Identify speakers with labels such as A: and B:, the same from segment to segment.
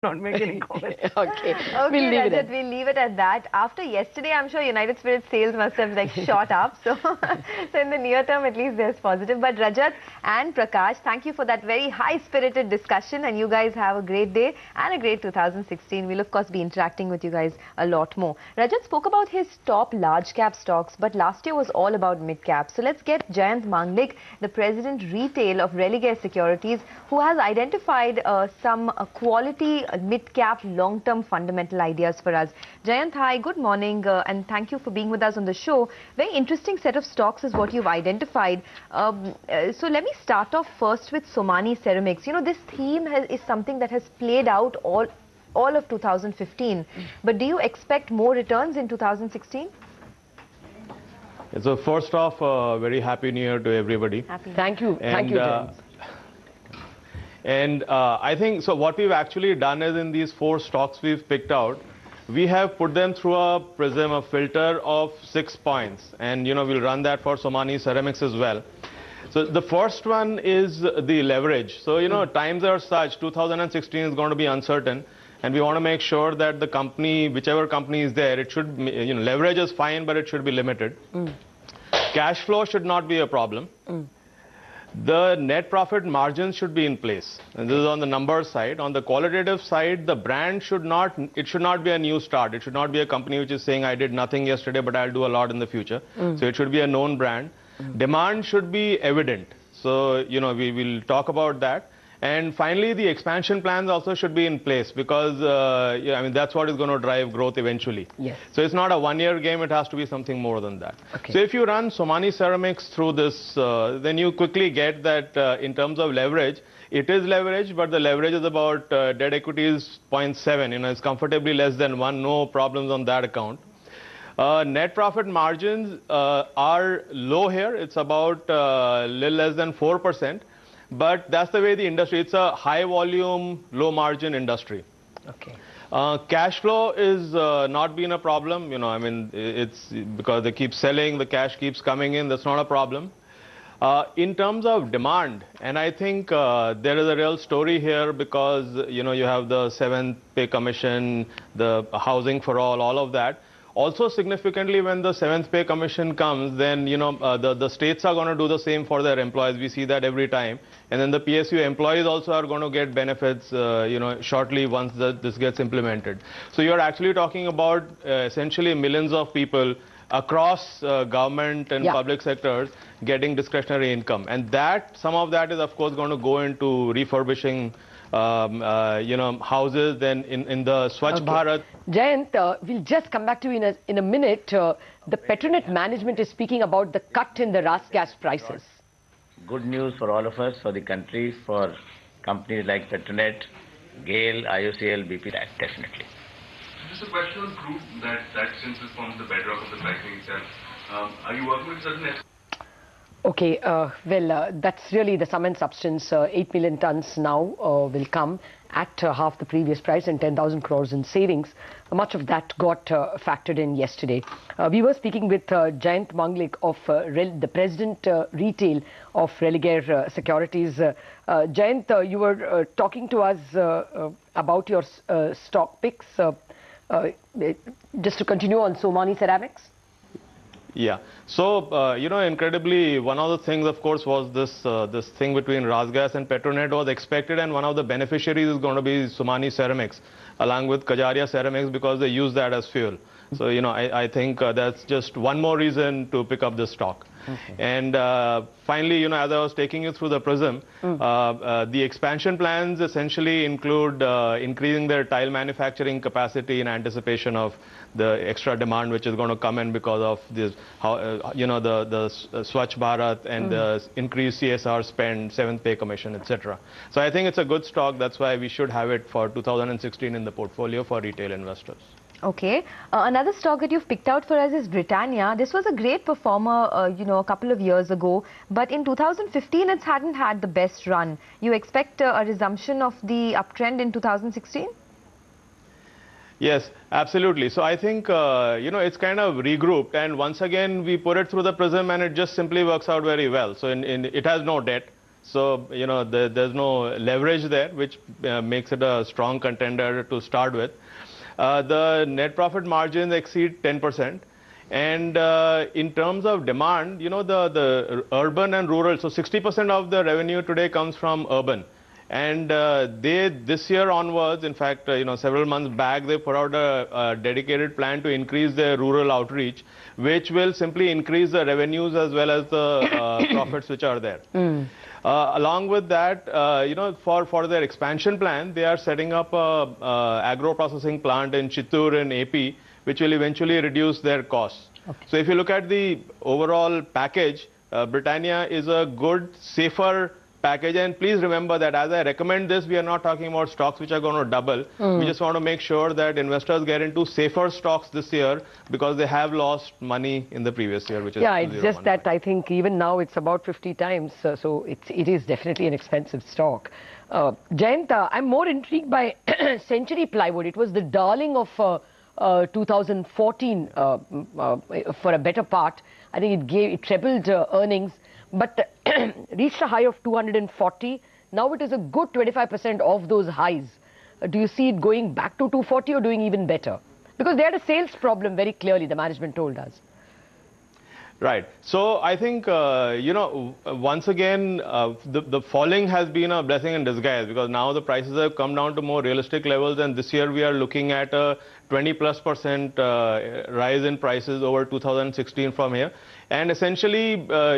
A: not make any comments.
B: Okay,
C: Okay,
B: we'll leave
C: Rajat, we'll leave it at that. After yesterday, I'm sure United Spirits sales must have like shot up. So, so in the near term, at least there's positive. But Rajat and Prakash, thank you for that very high-spirited discussion. And you guys have a great day and a great 2016. We'll of course be interacting with you guys a lot more. Rajat spoke about his top large-cap stocks, but last year was all about mid-cap. So let's get Jayant Manglik, the president retail of Religare Securities, who has identified some quality mid-cap long-term fundamental ideas for us. Jayant, hi, good morning, and thank you for being with us on the show. Very interesting set of stocks is what you've identified. So let me start off first with Somani Ceramics. You know, this theme is something that has played out all of 2015. But do you expect more returns in 2016?
D: So first off, very happy New Year to everybody.
C: Happy.
B: Thank you, Jayant.
D: And I think, so what we've actually done is in these 4 stocks we've picked out, we have put them through a prism, a filter of 6 points. And, you know, we'll run that for Somani Ceramics as well. So the first one is the leverage. So, you know, times are such, 2016 is going to be uncertain. And we want to make sure that the company, whichever company is there, it should, you know, leverage is fine, but it should be limited. Cash flow should not be a problem. The net profit margins should be in place. And this is on the number side. On the qualitative side, the brand should not be a new start. It should not be a company which is saying, I did nothing yesterday, but I'll do a lot in the future. So it should be a known brand. Demand should be evident. So, you know, we will talk about that. And finally, the expansion plans also should be in place because, yeah, I mean, that's what is going to drive growth eventually.
B: Yes.
D: So it's not a one-year game, it has to be something more than that.
B: Okay.
D: So if you run Somani Ceramics through this, then you quickly get that in terms of leverage, it is leverage, but the leverage is about debt equity is 0.7, you know, it's comfortably less than 1, no problems on that account. Net profit margins are low here, it's about little less than 4%. But that's the way the industry, it's a high volume, low margin industry.
B: Okay.
D: Cash flow is not been a problem, you know, I mean, it's because they keep selling, the cash keeps coming in, that's not a problem. In terms of demand, and I think there is a real story here because, you know, you have the 7th pay commission, the housing for all of that. Also significantly, when the 7th pay commission comes, then, you know, the states are going to do the same for their employees. We see that every time. And then the PSU employees also are going to get benefits, you know, shortly once this gets implemented. So you're actually talking about essentially millions of people across government and public sectors getting discretionary income. And that, some of that is, of course, going to go into refurbishing you know, houses, then in the Swachh Bharat.
B: Jayant, we'll just come back to you in a minute. The Petronet management is speaking about the cut in the RAS gas prices.
E: Good news for all of us, for the country, for companies like Petronet, GAIL, IOCL, BP, definitely.
F: Just a question on crude, that since this forms the bedrock of the pricing itself, are you working with certain...
B: Okay, well, that's really the sum and substance. 8 million tons now will come at half the previous price and 10,000 crores in savings. Much of that got factored in yesterday. We were speaking with Jayant Manglik of the president retail of Religare Securities. Jayant, you were talking to us about your stock picks. Just to continue on Somani Ceramics.
D: Yeah. So, you know, incredibly, one of the things, of course, was this thing between RasGas and Petronet was expected, and one of the beneficiaries is going to be Somani Ceramics, along with Kajaria Ceramics, because they use that as fuel. So, you know, I think that's just one more reason to pick up this stock. Okay. And finally, you know, as I was taking you through the prism, the expansion plans essentially include increasing their tile manufacturing capacity in anticipation of the extra demand which is going to come in because of this, you know, the Swachh Bharat and the increased CSR spend, 7th pay commission, etc. So I think it's a good stock. That's why we should have it for 2016 in the portfolio for retail investors.
C: Okay. Another stock that you've picked out for us is Britannia. This was a great performer, you know, a couple of years ago. But in 2015, it hadn't had the best run. You expect a resumption of the uptrend in 2016?
D: Yes, absolutely. So I think, you know, it's kind of regrouped. And once again, we put it through the prism and it just simply works out very well. So it has no debt. So, you know, there's no leverage there, which makes it a strong contender to start with. The net profit margins exceed 10%. And in terms of demand, you know, the urban and rural, so 60% of the revenue today comes from urban. And this year onwards, in fact, you know, several months back, they put out a dedicated plan to increase their rural outreach, which will simply increase the revenues as well as the profits which are there. Along with that, you know, for their expansion plan, they are setting up a agro-processing plant in Chittoor in AP, which will eventually reduce their costs. Okay. So if you look at the overall package, Britannia is a good, safer package. And please remember that as I recommend this, we are not talking about stocks which are going to double. We just want to make sure that investors get into safer stocks this year because they have lost money in the previous year, which is
B: it's just that I think even now it's about 50 times. So it is definitely an expensive stock. Jayant, I'm more intrigued by Century Plywood. It was the darling of 2014 for a better part. I think it trebled earnings, but reached a high of 240. Now it is a good 25% of those highs. Do you see it going back to 240 or doing even better? Because they had a sales problem very clearly, the management told us.
D: Right. So I think, you know, once again, the falling has been a blessing in disguise because now the prices have come down to more realistic levels, and this year we are looking at a 20+% rise in prices over 2016 from here. And essentially,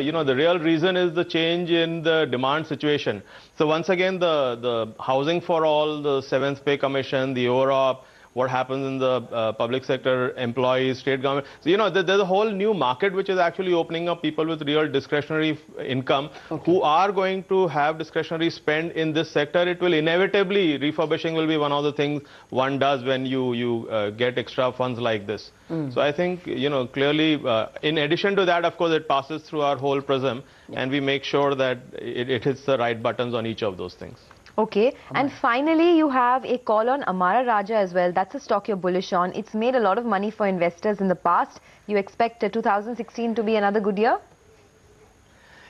D: you know, the real reason is the change in the demand situation. So once again, the Housing for All, the 7th Pay Commission, the OROP, what happens in the public sector employees, state government. So, you know, there's a whole new market which is actually opening up, people with real discretionary income who are going to have discretionary spend in this sector. It will inevitably, refurbishing will be one of the things one does when you get extra funds like this. So I think, you know, clearly, in addition to that, of course, it passes through our whole prism and we make sure that it hits the right buttons on each of those things.
C: Okay, and finally you have a call on Amara Raja as well. That's a stock you're bullish on. It's made a lot of money for investors in the past. You expect 2016 to be another good year?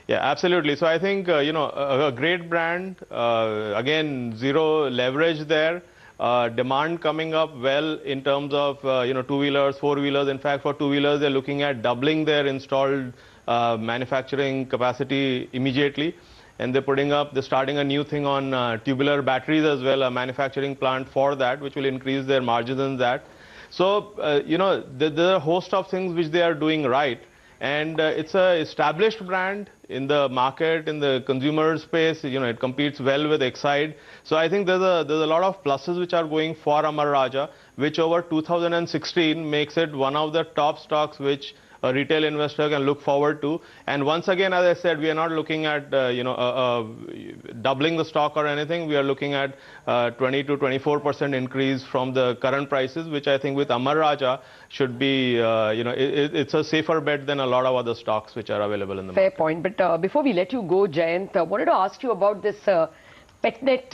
D: Yeah, absolutely. So I think, you know, a great brand, again, zero leverage there. Demand coming up well in terms of, you know, two-wheelers, four-wheelers. In fact, for two-wheelers, they're looking at doubling their installed manufacturing capacity immediately. And they're starting a new thing on tubular batteries as well, a manufacturing plant for that, which will increase their margins in that. So, you know, there are a host of things which they are doing right. And it's an established brand in the market, in the consumer space. You know, it competes well with Exide. So I think there's a lot of pluses which are going for Amara Raja, which over 2016 makes it one of the top stocks which a retail investor can look forward to. And once again, as I said, we are not looking at, you know, doubling the stock or anything. We are looking at 20 to 24% increase from the current prices, which I think with Amara Raja should be, you know, it's a safer bet than a lot of other stocks which are available in the market.
B: Fair point. But before we let you go, Jayant, I wanted to ask you about this Petnet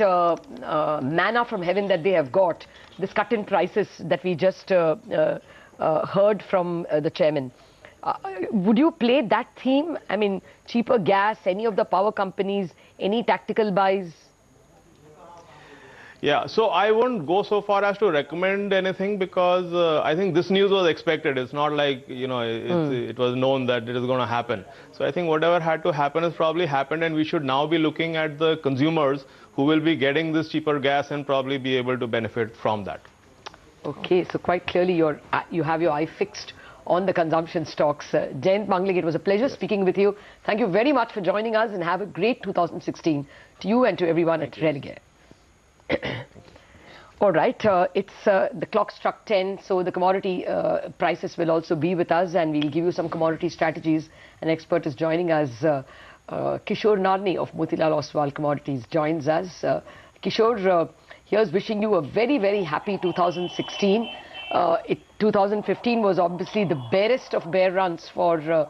B: manna from heaven that they have got, this cut in prices that we just heard from the chairman. Would you play that theme? I mean, cheaper gas, any of the power companies, any tactical buys?
D: Yeah, so I won't go so far as to recommend anything because I think this news was expected. It's not like, you know, it was known that it is going to happen. So I think whatever had to happen has probably happened, and we should now be looking at the consumers who will be getting this cheaper gas and probably be able to benefit from that.
B: Okay, so quite clearly you have your eye fixed on the consumption stocks. Jayant Manglik, it was a pleasure speaking with you. Thank you very much for joining us and have a great 2016 to you and to everyone at Religare. All right, the clock struck 10, so the commodity prices will also be with us and we'll give you some commodity strategies. An expert is joining us. Kishore Narni of Motilal Oswal Commodities joins us. Kishore, here's wishing you a very, very happy 2016. 2015 was obviously the barest of bear runs for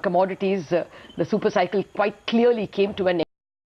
B: commodities. The super cycle quite clearly came to an end.